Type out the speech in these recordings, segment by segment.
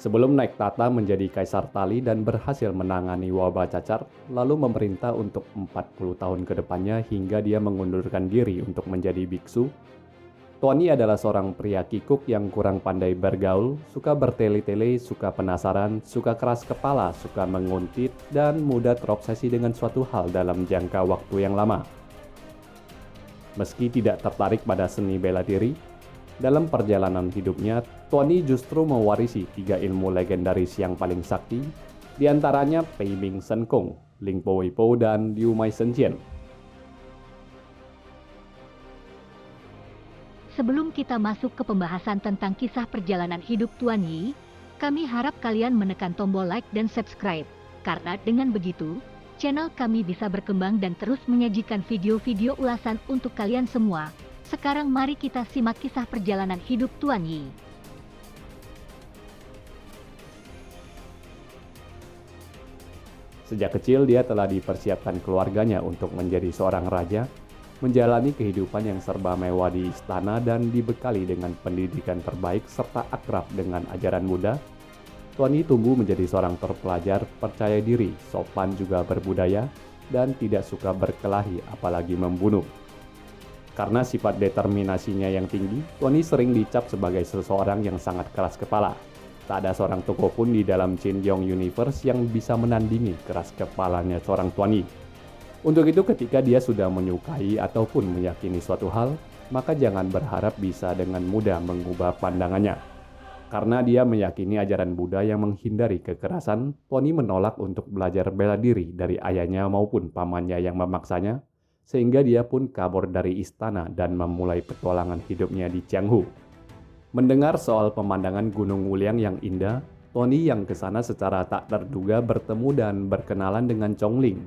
Sebelum naik tata menjadi Kaisar Tali dan berhasil menangani wabah cacar, lalu memerintah untuk 40 tahun ke depannya hingga dia mengundurkan diri untuk menjadi biksu, Tuani adalah seorang pria kikuk yang kurang pandai bergaul, suka bertele-tele, suka penasaran, suka keras kepala, suka menguntit, dan mudah terobsesi dengan suatu hal dalam jangka waktu yang lama. Meski tidak tertarik pada seni bela diri, dalam perjalanan hidupnya, Tuani justru mewarisi 3 ilmu legendaris yang paling sakti, di antaranya Pei Ming Sen Kung, Ling Po Wei Po, dan Liu Mai Sen Jian. Sebelum kita masuk ke pembahasan tentang kisah perjalanan hidup Tuan Yi, kami harap kalian menekan tombol like dan subscribe, karena dengan begitu, channel kami bisa berkembang dan terus menyajikan video-video ulasan untuk kalian semua. Sekarang mari kita simak kisah perjalanan hidup Tuan Yi. Sejak kecil dia telah dipersiapkan keluarganya untuk menjadi seorang raja, menjalani kehidupan yang serba mewah di istana dan dibekali dengan pendidikan terbaik serta akrab dengan ajaran Buddha. Tuani tumbuh menjadi seorang terpelajar, percaya diri, sopan juga berbudaya, dan tidak suka berkelahi apalagi membunuh. Karena sifat determinasinya yang tinggi, Tuani sering dicap sebagai seseorang yang sangat keras kepala. Tak ada seorang tokoh pun di dalam Chin Yong Universe yang bisa menandingi keras kepalanya seorang Tuani. Untuk itu ketika dia sudah menyukai ataupun meyakini suatu hal, maka jangan berharap bisa dengan mudah mengubah pandangannya. Karena dia meyakini ajaran Buddha yang menghindari kekerasan, Tuani menolak untuk belajar bela diri dari ayahnya maupun pamannya yang memaksanya, sehingga dia pun kabur dari istana dan memulai petualangan hidupnya di Jianghu. Mendengar soal pemandangan Gunung Wuliang yang indah, Tuani yang ke sana secara tak terduga bertemu dan berkenalan dengan Chongling.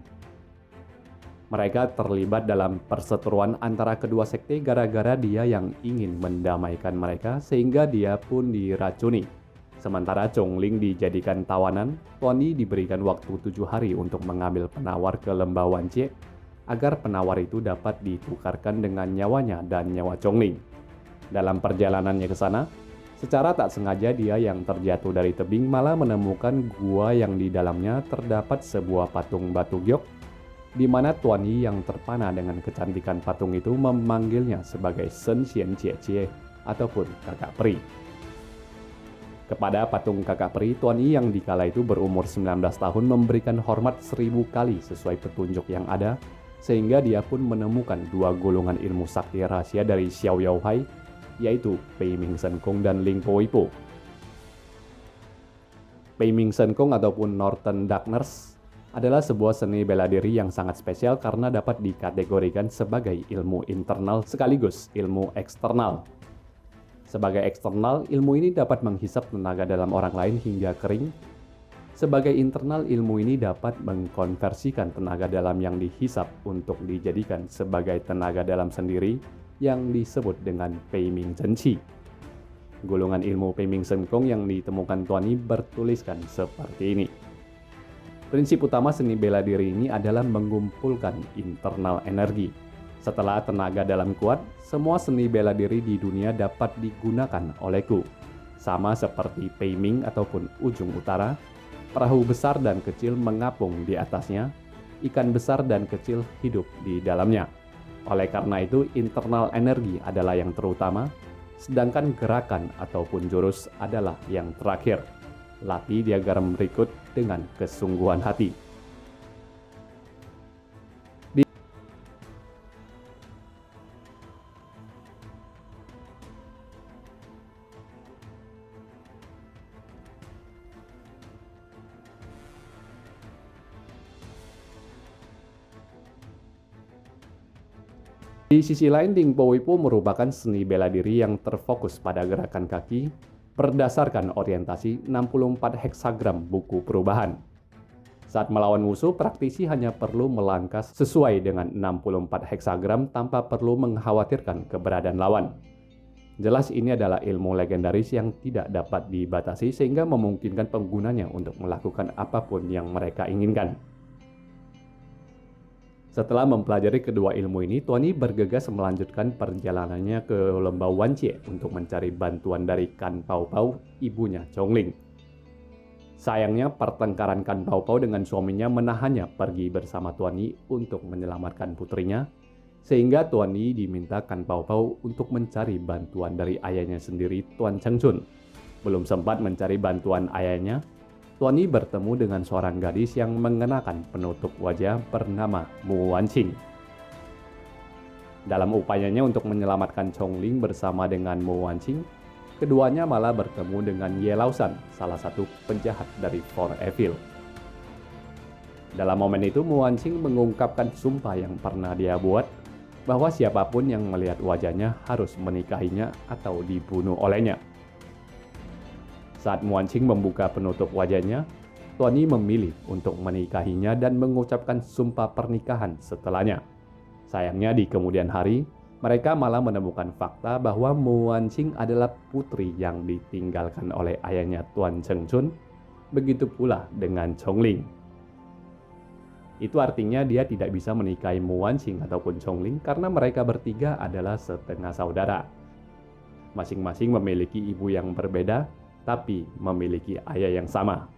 Mereka terlibat dalam perseteruan antara kedua sekte gara-gara dia yang ingin mendamaikan mereka sehingga dia pun diracuni. Sementara Chongling dijadikan tawanan, Tuani diberikan waktu 7 hari untuk mengambil penawar ke lembah Wanjie agar penawar itu dapat ditukarkan dengan nyawanya dan nyawa Chongling. Dalam perjalanannya ke sana, secara tak sengaja dia yang terjatuh dari tebing malah menemukan gua yang di dalamnya terdapat sebuah patung batu giok, di mana Tuan Yi yang terpana dengan kecantikan patung itu memanggilnya sebagai Sen Xian Jie Jie ataupun kakak peri. Kepada patung kakak peri, Tuan Yi yang dikala itu berumur 19 tahun memberikan hormat 1000 kali sesuai petunjuk yang ada, sehingga dia pun menemukan 2 golongan ilmu sakti rahasia dari Xiao Yao Hai, yaitu Pei Ming Sen Kung dan Ling Po Wei Po. Pei Ming Sen Kung ataupun Northern Darkness adalah sebuah seni bela diri yang sangat spesial karena dapat dikategorikan sebagai ilmu internal sekaligus ilmu eksternal. Sebagai eksternal, ilmu ini dapat menghisap tenaga dalam orang lain hingga kering. Sebagai internal, ilmu ini dapat mengkonversikan tenaga dalam yang dihisap untuk dijadikan sebagai tenaga dalam sendiri yang disebut dengan Pei Ming Chen Qi. Golongan ilmu Pei Ming Sen Kung yang ditemukan Tuani bertuliskan seperti ini. Prinsip utama seni bela diri ini adalah mengumpulkan internal energi. Setelah tenaga dalam kuat, semua seni bela diri di dunia dapat digunakan olehku. Sama seperti Pei Ming ataupun ujung utara, perahu besar dan kecil mengapung di atasnya, ikan besar dan kecil hidup di dalamnya. Oleh karena itu, internal energi adalah yang terutama, sedangkan gerakan ataupun jurus adalah yang terakhir. Latih diagram berikut dengan kesungguhan hati. Di sisi lain, Ling Po Wei Po merupakan seni bela diri yang terfokus pada gerakan kaki berdasarkan orientasi 64 heksagram buku perubahan. Saat melawan musuh, praktisi hanya perlu melangkah sesuai dengan 64 heksagram tanpa perlu mengkhawatirkan keberadaan lawan. Jelas ini adalah ilmu legendaris yang tidak dapat dibatasi sehingga memungkinkan penggunanya untuk melakukan apapun yang mereka inginkan. Setelah mempelajari kedua ilmu ini, Tuani bergegas melanjutkan perjalanannya ke lembah Wanjie untuk mencari bantuan dari Kan Pao Pao, ibunya Chongling. Sayangnya pertengkaran Kan Pao Pao dengan suaminya menahannya pergi bersama Tuan Yi untuk menyelamatkan putrinya, sehingga Tuan Yi diminta Kan Pao Pao untuk mencari bantuan dari ayahnya sendiri, Tuan Cheng Chun. Belum sempat mencari bantuan ayahnya, Tuan Yi bertemu dengan seorang gadis yang mengenakan penutup wajah bernama Mu Wanqing. Dalam upayanya untuk menyelamatkan Chongling bersama dengan Mu Wanqing, keduanya malah bertemu dengan Ye Laosan, salah satu penjahat dari Four Evil. Dalam momen itu, Mu Wanqing mengungkapkan sumpah yang pernah dia buat, bahwa siapapun yang melihat wajahnya harus menikahinya atau dibunuh olehnya. Saat Mu Wanqing membuka penutup wajahnya, Tuan Yi memilih untuk menikahinya dan mengucapkan sumpah pernikahan setelahnya. Sayangnya di kemudian hari, mereka malah menemukan fakta bahwa Mu Wanqing adalah putri yang ditinggalkan oleh ayahnya Tuan Cheng Chun, begitu pula dengan Chongling. Itu artinya dia tidak bisa menikahi Mu Wanqing ataupun Chongling karena mereka bertiga adalah setengah saudara. Masing-masing memiliki ibu yang berbeda, tapi memiliki ayah yang sama.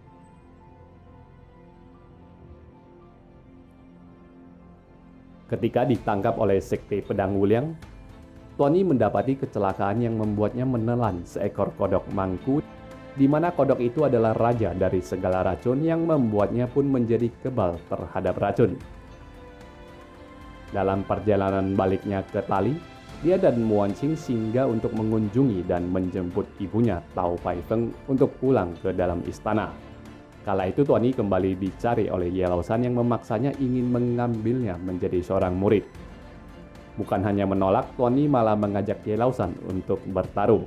Ketika ditangkap oleh Sekte Pedang Wuliang, Tuan Yi mendapati kecelakaan yang membuatnya menelan seekor kodok mangku, di mana kodok itu adalah raja dari segala racun yang membuatnya pun menjadi kebal terhadap racun. Dalam perjalanan baliknya ke Tali, dia dan Mu Wanqing singgah untuk mengunjungi dan menjemput ibunya Tao Pai Feng untuk pulang ke dalam istana. Kala itu Tuan Yi kembali dicari oleh Ye Laosan yang memaksanya ingin mengambilnya menjadi seorang murid. Bukan hanya menolak, Tuan Yi malah mengajak Ye Laosan untuk bertaruh.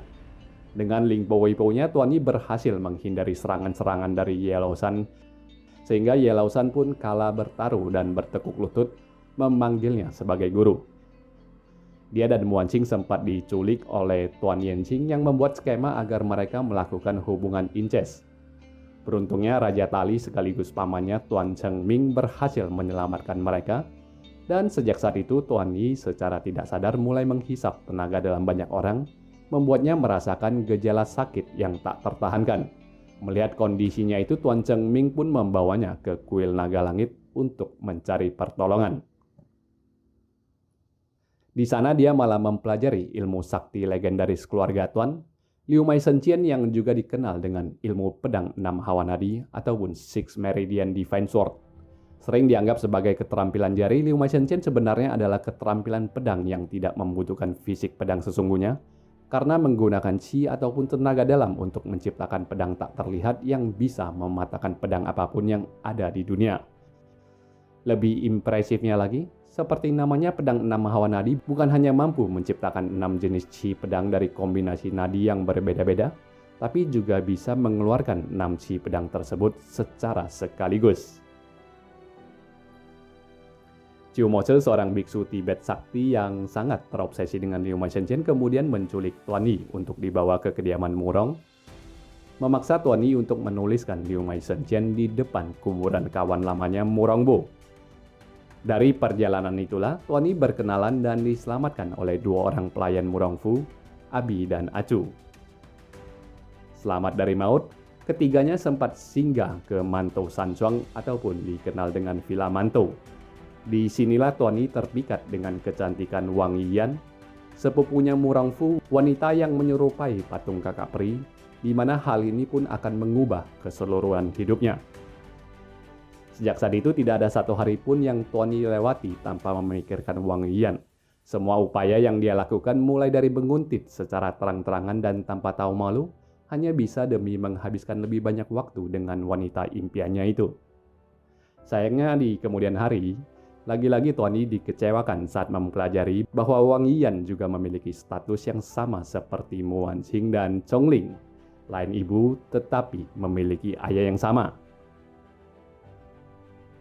Dengan Ling Po Wei Po-nya, Tuan Yi berhasil menghindari serangan-serangan dari Ye Laosan, sehingga Ye Laosan pun kalah bertaruh dan bertekuk lutut memanggilnya sebagai guru. Dia dan Mu Wanqing sempat diculik oleh Tuan Yanqing yang membuat skema agar mereka melakukan hubungan incest. Beruntungnya Raja Tali sekaligus pamannya Tuan Cheng Ming berhasil menyelamatkan mereka, dan sejak saat itu Tuan Yi secara tidak sadar mulai menghisap tenaga dalam banyak orang, membuatnya merasakan gejala sakit yang tak tertahankan. Melihat kondisinya itu, Tuan Cheng Ming pun membawanya ke kuil naga langit untuk mencari pertolongan. Di sana dia malah mempelajari ilmu sakti legendaris keluarga Tuan, Liu Mai Shenqian yang juga dikenal dengan ilmu pedang 6 hawa nadi ataupun Six Meridian Divine Sword. Sering dianggap sebagai keterampilan jari, Liu Mai Shenqian sebenarnya adalah keterampilan pedang yang tidak membutuhkan fisik pedang sesungguhnya, karena menggunakan qi ataupun tenaga dalam untuk menciptakan pedang tak terlihat yang bisa mematahkan pedang apapun yang ada di dunia. Lebih impresifnya lagi, seperti namanya pedang 6 hawa nadi bukan hanya mampu menciptakan 6 jenis qi pedang dari kombinasi nadi yang berbeda-beda, tapi juga bisa mengeluarkan 6 qi pedang tersebut secara sekaligus. Chiu Moche, seorang biksu Tibet sakti yang sangat terobsesi dengan Liu Mai Shenqian, kemudian menculik Tuan Yi untuk dibawa ke kediaman Murong, memaksa Tuan Yi untuk menuliskan Liu Mai Shenqian di depan kuburan kawan lamanya Murong Bo. Dari perjalanan itulah, Tuan Yi berkenalan dan diselamatkan oleh dua orang pelayan Murong Fu, Abi dan Acu. Selamat dari maut, ketiganya sempat singgah ke Mantou Sanchuang ataupun dikenal dengan Villa Mantou. Di sinilah Tuan Yi terpikat dengan kecantikan Wang Yiyan, sepupunya Murong Fu, wanita yang menyerupai patung kakak peri, di mana hal ini pun akan mengubah keseluruhan hidupnya. Sejak saat itu tidak ada satu hari pun yang Tuan Yi lewati tanpa memikirkan Wang Yiyan. Semua upaya yang dia lakukan mulai dari menguntit secara terang-terangan dan tanpa tahu malu, hanya bisa demi menghabiskan lebih banyak waktu dengan wanita impiannya itu. Sayangnya di kemudian hari, lagi-lagi Tuan Yi dikecewakan saat mempelajari bahwa Wang Yiyan juga memiliki status yang sama seperti Mu Wanqing dan Chongling. Lain ibu tetapi memiliki ayah yang sama.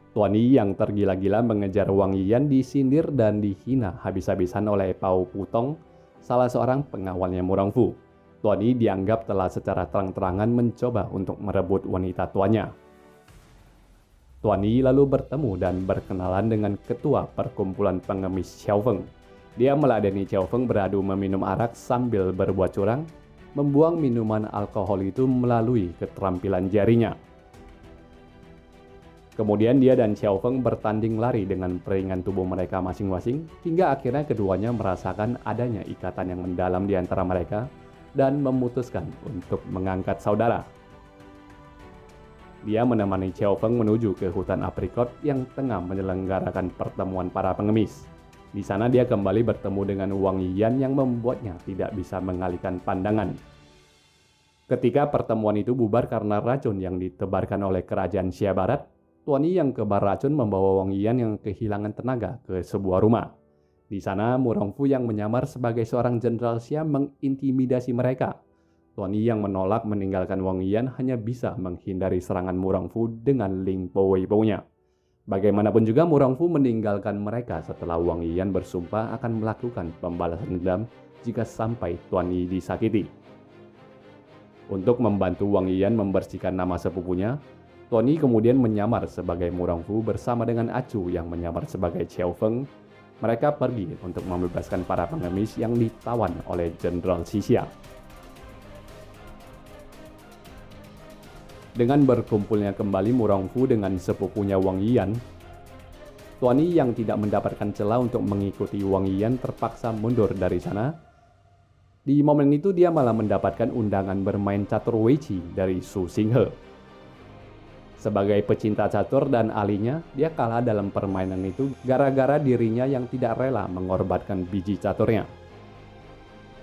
Tuan Yi yang tergila-gila mengejar Wang Yiyan disindir dan dihina habis-habisan oleh Pao Putong, salah seorang pengawalnya Murong Fu. Tuan Yi dianggap telah secara terang-terangan mencoba untuk merebut wanita tuannya. Tuan Yi lalu bertemu dan berkenalan dengan ketua perkumpulan pengemis Xiao Feng. Dia meladeni Xiao Feng beradu meminum arak sambil berbuat curang, membuang minuman alkohol itu melalui keterampilan jarinya. Kemudian dia dan Xiao Feng bertanding lari dengan peringan tubuh mereka masing-masing, hingga akhirnya keduanya merasakan adanya ikatan yang mendalam di antara mereka dan memutuskan untuk mengangkat saudara. Dia menemani Xiao Feng menuju ke hutan aprikot yang tengah menyelenggarakan pertemuan para pengemis. Di sana dia kembali bertemu dengan Wang Yiyan yang membuatnya tidak bisa mengalihkan pandangan. Ketika pertemuan itu bubar karena racun yang ditebarkan oleh kerajaan Xia Barat, Tuan Yi yang kebal racun membawa Wang Yiyan yang kehilangan tenaga ke sebuah rumah. Di sana, Mu Rongfu yang menyamar sebagai seorang jenderal Xia mengintimidasi mereka. Tuan Yi yang menolak meninggalkan Wang Yiyan hanya bisa menghindari serangan Mu Rongfu dengan Ling Po Wei Po-nya. Bagaimanapun juga Mu Rongfu meninggalkan mereka setelah Wang Yiyan bersumpah akan melakukan pembalasan dendam jika sampai Tuan Yi disakiti. Untuk membantu Wang Yiyan membersihkan nama sepupunya, Tuan Yi kemudian menyamar sebagai Mu Rongfu bersama dengan Acu yang menyamar sebagai Xiao Feng. Mereka pergi untuk membebaskan para pengemis yang ditawan oleh Jenderal Xixia. Dengan berkumpulnya kembali Mu Rongfu dengan sepupunya Wang Yiyan, Tuan Yi yang tidak mendapatkan celah untuk mengikuti Wang Yiyan terpaksa mundur dari sana. Di momen itu dia malah mendapatkan undangan bermain catur weiqi dari Su Xinghe. Sebagai pecinta catur dan ahlinya, dia kalah dalam permainan itu gara-gara dirinya yang tidak rela mengorbankan biji caturnya.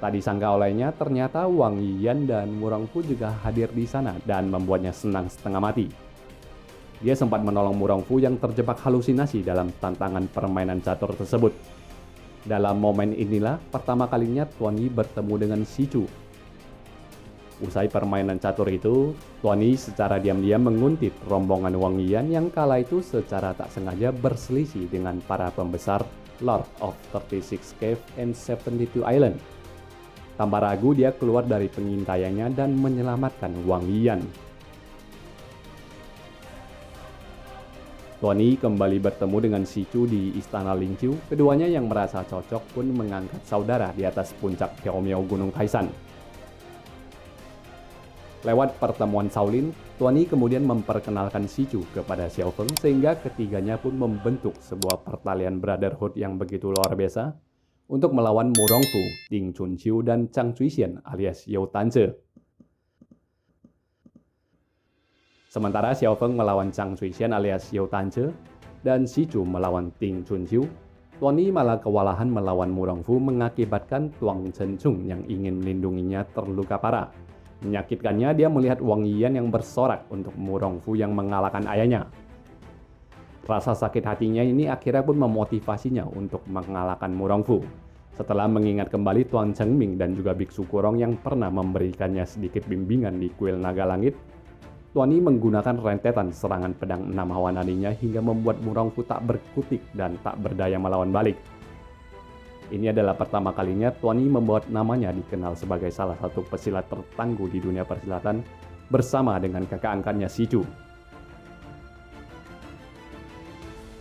Tak disangka olehnya, ternyata Wang Yiyan dan Mu Rongfu juga hadir di sana dan membuatnya senang setengah mati. Dia sempat menolong Mu Rongfu yang terjebak halusinasi dalam tantangan permainan catur tersebut. Dalam momen inilah pertama kalinya Tuan Yi bertemu dengan Xi Chu. Usai permainan catur itu, Tuan Yi secara diam-diam menguntit rombongan Wang Yiyan yang kala itu secara tak sengaja berselisih dengan para pembesar Lord of 36 Cave and 72 Island. Tanpa ragu dia keluar dari pengintaiannya dan menyelamatkan Wang Yiyan. Tuan Yi kembali bertemu dengan Xi Chu di istana Lingqiu. Keduanya yang merasa cocok pun mengangkat saudara di atas puncak Piaomiao Gunung Kaisan. Lewat pertemuan Shaolin, Tuan Yi kemudian memperkenalkan Xi Chu kepada Xiao Feng sehingga ketiganya pun membentuk sebuah pertalian brotherhood yang begitu luar biasa untuk melawan Mu Rongfu, Ding Chunqiu, dan Zhang Zuixian alias You Tanze. Sementara Xiao Feng melawan Zhang Zuixian alias You Tanze dan Xi Chu melawan Ding Chunqiu, Tuan Yi malah kewalahan melawan Mu Rongfu mengakibatkan Tuang Chenchung yang ingin melindunginya terluka parah. Menyakitkannya dia melihat Wang Yiyan yang bersorak untuk Mu Rongfu yang mengalahkan ayahnya. Rasa sakit hatinya ini akhirnya pun memotivasinya untuk mengalahkan Mu Rongfu. Setelah mengingat kembali Tuan Chengming dan juga Biksu Kurong yang pernah memberikannya sedikit bimbingan di kuil naga langit, Tuan Yi menggunakan rentetan serangan pedang 6 hawa nadinya hingga membuat Mu Rongfu tak berkutik dan tak berdaya melawan balik. Ini adalah pertama kalinya Tuan Yi membuat namanya dikenal sebagai salah satu pesilat tertangguh di dunia persilatan bersama dengan kakak angkatnya Xi Chu.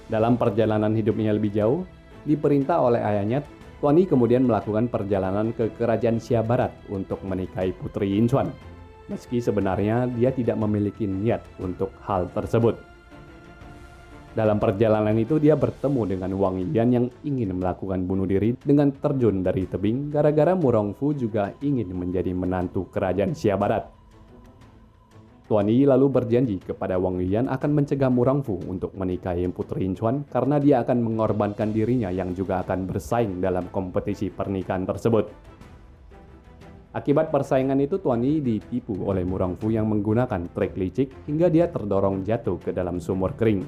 Dalam perjalanan hidupnya lebih jauh, diperintah oleh ayahnya, Tuan Yi kemudian melakukan perjalanan ke kerajaan Xia Barat untuk menikahi Putri Yinchuan. Meski sebenarnya dia tidak memiliki niat untuk hal tersebut. Dalam perjalanan itu dia bertemu dengan Wang Yiyan yang ingin melakukan bunuh diri dengan terjun dari tebing gara-gara Mu Rongfu juga ingin menjadi menantu kerajaan Xia Barat. Tuan Yi lalu berjanji kepada Wang Yiyan akan mencegah Mu Rongfu untuk menikahi Putri Yinchuan karena dia akan mengorbankan dirinya yang juga akan bersaing dalam kompetisi pernikahan tersebut. Akibat persaingan itu Tuan Yi ditipu oleh Mu Rongfu yang menggunakan trik licik hingga dia terdorong jatuh ke dalam sumur kering.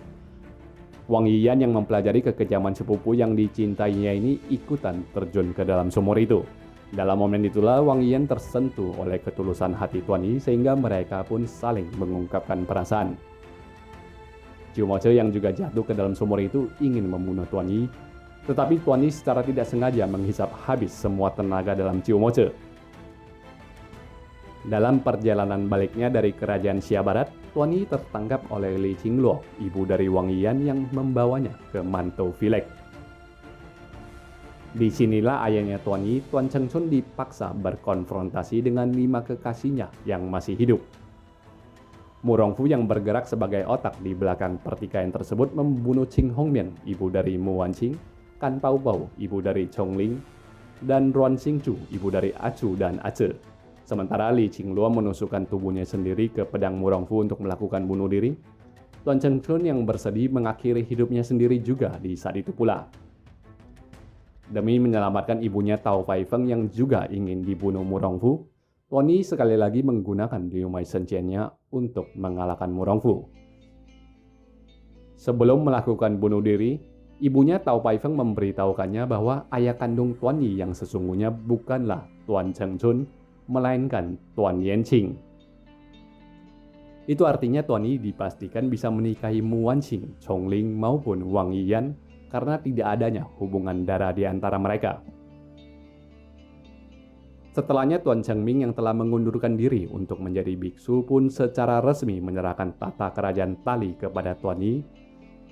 Wang Yiyan yang mempelajari kekejaman sepupu yang dicintainya ini ikutan terjun ke dalam sumur itu. Dalam momen itulah Wang Yiyan tersentuh oleh ketulusan hati Tuan Yi sehingga mereka pun saling mengungkapkan perasaan. Chiu Moche yang juga jatuh ke dalam sumur itu ingin membunuh Tuan Yi, tetapi Tuan Yi secara tidak sengaja menghisap habis semua tenaga dalam Chiu Moche. Dalam perjalanan baliknya dari kerajaan Xia Barat, Tuan Yi tertangkap oleh Li Qingluo, ibu dari Wang Yiyan yang membawanya ke Mantou Village. Disinilah ayahnya Tuan Yi, Tuan Chengchun dipaksa berkonfrontasi dengan 5 kekasihnya yang masih hidup. Murongfu yang bergerak sebagai otak di belakang pertikaian tersebut membunuh Qing Hongmian, ibu dari Mu Wanqing, Kan Pao Pao, ibu dari Chongling, dan Ruan Xingchu, ibu dari Achu dan Ace. Sementara Li Qingluo menusukkan tubuhnya sendiri ke pedang Murongfu untuk melakukan bunuh diri. Tuan Chengchun yang bersedih mengakhiri hidupnya sendiri juga di saat itu pula. Demi menyelamatkan ibunya Tao Faifeng yang juga ingin dibunuh Murongfu, Tuan Yi sekali lagi menggunakan Liu Mai Shenqian-nya untuk mengalahkan Murongfu. Sebelum melakukan bunuh diri, ibunya Tao Faifeng memberitahukannya bahwa ayah kandung Tuan Yi yang sesungguhnya bukanlah Tuan Chengchun, melainkan Tuan Yanqing. Itu artinya Tuan Yi dipastikan bisa menikahi Mu Wanqing, Chongling maupun Wang Yiyan karena tidak adanya hubungan darah di antara mereka. Setelahnya Tuan Chengming yang telah mengundurkan diri untuk menjadi biksu pun secara resmi menyerahkan tahta kerajaan Tali kepada Tuan Yi,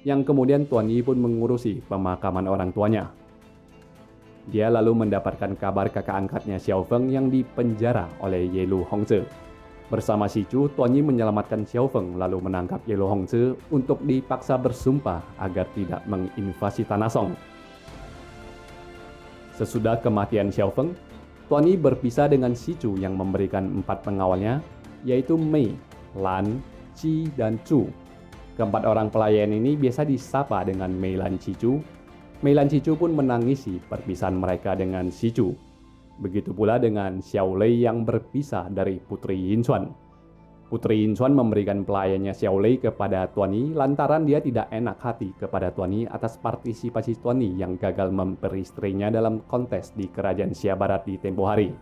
yang kemudian Tuan Yi pun mengurusi pemakaman orang tuanya. Dia lalu mendapatkan kabar kakak angkatnya Xiao Feng yang dipenjara oleh Yelu Hongzhe. Bersama Xi Chu, Tuan Yi menyelamatkan Xiao Feng lalu menangkap Yelu Hongzhe untuk dipaksa bersumpah agar tidak menginvasi Tanah Song. Sesudah kematian Xiao Feng, Tuan Yi berpisah dengan Xi Chu yang memberikan 4 pengawalnya, yaitu Mei, Lan, Qi, dan Chu. Keempat orang pelayan ini biasa disapa dengan Mei, Lan, Qi, Chu. Mei, Lan, Qi, Chu pun menangisi perpisahan mereka dengan Xi Chu. Begitu pula dengan Xiao Lei yang berpisah dari Putri Yin Xuan. Putri Yin Xuan memberikan pelayannya Xiao Lei kepada Tuan Yi lantaran dia tidak enak hati kepada Tuan Yi atas partisipasi Tuan Yi yang gagal memperistrinya dalam kontes di kerajaan Xia Barat di tempo hari.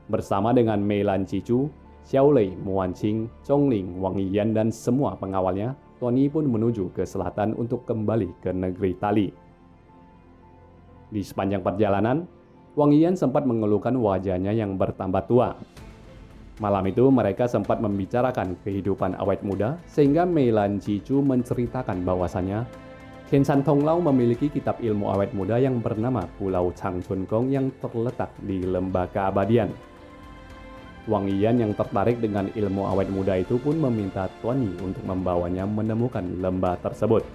Bersama dengan Mei, Lan, Qi, Chu, Xiao Lei, Mu Wanqing, Chongling, Wang Yiyan dan semua pengawalnya, Tuan Yi pun menuju ke selatan untuk kembali ke negeri Tali. Di sepanjang perjalanan, Wang Yiyan sempat mengeluhkan wajahnya yang bertambah tua. Malam itu mereka sempat membicarakan kehidupan awet muda sehingga Mei, Lan, Qi, Chu menceritakan bahwasannya Ken San Tong Lau memiliki kitab ilmu awet muda yang bernama Pulau Chang Chun Kong yang terletak di lembah keabadian. Wang Yiyan yang tertarik dengan ilmu awet muda itu pun meminta Tuan Yi untuk membawanya menemukan lembah tersebut.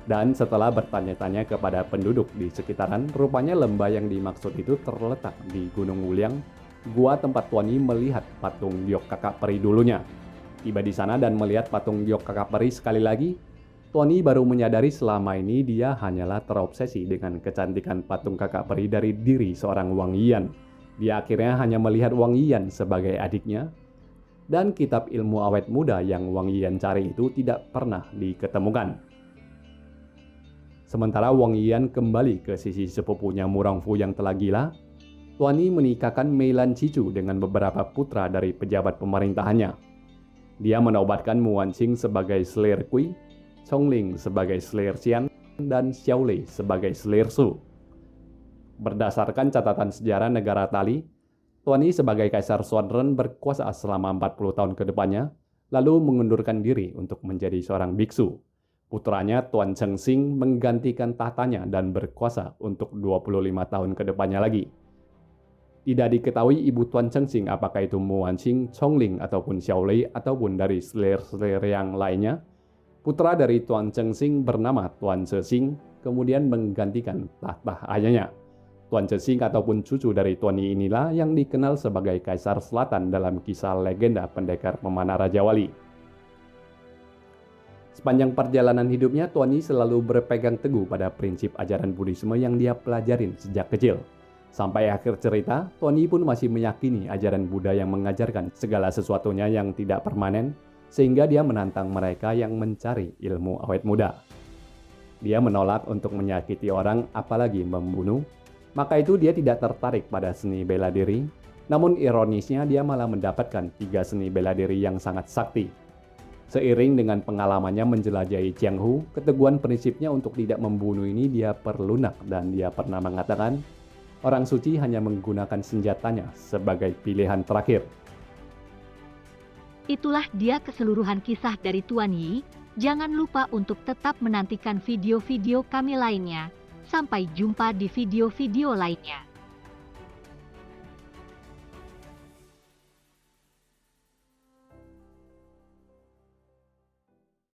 Dan setelah bertanya-tanya kepada penduduk di sekitaran, rupanya lembah yang dimaksud itu terletak di Gunung Wuliang, gua tempat Tuan Yi melihat patung giok kakak peri dulunya. Tiba di sana dan melihat patung giok kakak peri sekali lagi, Tuan Yi baru menyadari selama ini dia hanyalah terobsesi dengan kecantikan patung kakak peri dari diri seorang Wang Yiyan. Dia akhirnya hanya melihat Wang Yiyan sebagai adiknya, dan kitab ilmu awet muda yang Wang Yiyan cari itu tidak pernah diketemukan. Sementara Wang Yiyan kembali ke sisi sepupunya Murongfu yang telah gila, Tuan Yi menikahkan Mei, Lan, Qi, Chu dengan beberapa putra dari pejabat pemerintahannya. Dia menobatkan Mu Wanqing sebagai Slayer Kui, Chongling sebagai Slayer Xian, dan Xiao Lei sebagai Slayer Su. Berdasarkan catatan sejarah negara Tali, Tuan Yi sebagai Kaisar Xuanren berkuasa selama 40 tahun ke depannya, lalu mengundurkan diri untuk menjadi seorang biksu. Putranya Tuan Chengxing menggantikan tahtanya dan berkuasa untuk 25 tahun ke depannya lagi. Tidak diketahui ibu Tuan Chengxing apakah itu Mu Wanqing, Chongling, ataupun Xiao Lei, ataupun dari slayer-slayer yang lainnya. Putra dari Tuan Chengxing bernama Tuan Cexing, kemudian menggantikan tahta ayahnya. Tuan Cexing ataupun cucu dari Tuan Yi inilah yang dikenal sebagai Kaisar Selatan dalam kisah legenda pendekar pemanah Raja Wali. Sepanjang perjalanan hidupnya, Tuan Yi selalu berpegang teguh pada prinsip ajaran Buddhisme yang dia pelajarin sejak kecil. Sampai akhir cerita, Tuan Yi pun masih meyakini ajaran Buddha yang mengajarkan segala sesuatunya yang tidak permanen, sehingga dia menantang mereka yang mencari ilmu awet muda. Dia menolak untuk menyakiti orang, apalagi membunuh. Maka itu dia tidak tertarik pada seni bela diri. Namun ironisnya dia malah mendapatkan 3 seni bela diri yang sangat sakti. Seiring dengan pengalamannya menjelajahi Jianghu, keteguhan prinsipnya untuk tidak membunuh ini dia perlunak dan dia pernah mengatakan, orang suci hanya menggunakan senjatanya sebagai pilihan terakhir. Itulah dia keseluruhan kisah dari Tuan Yi. Jangan lupa untuk tetap menantikan video-video kami lainnya. Sampai jumpa di video-video lainnya.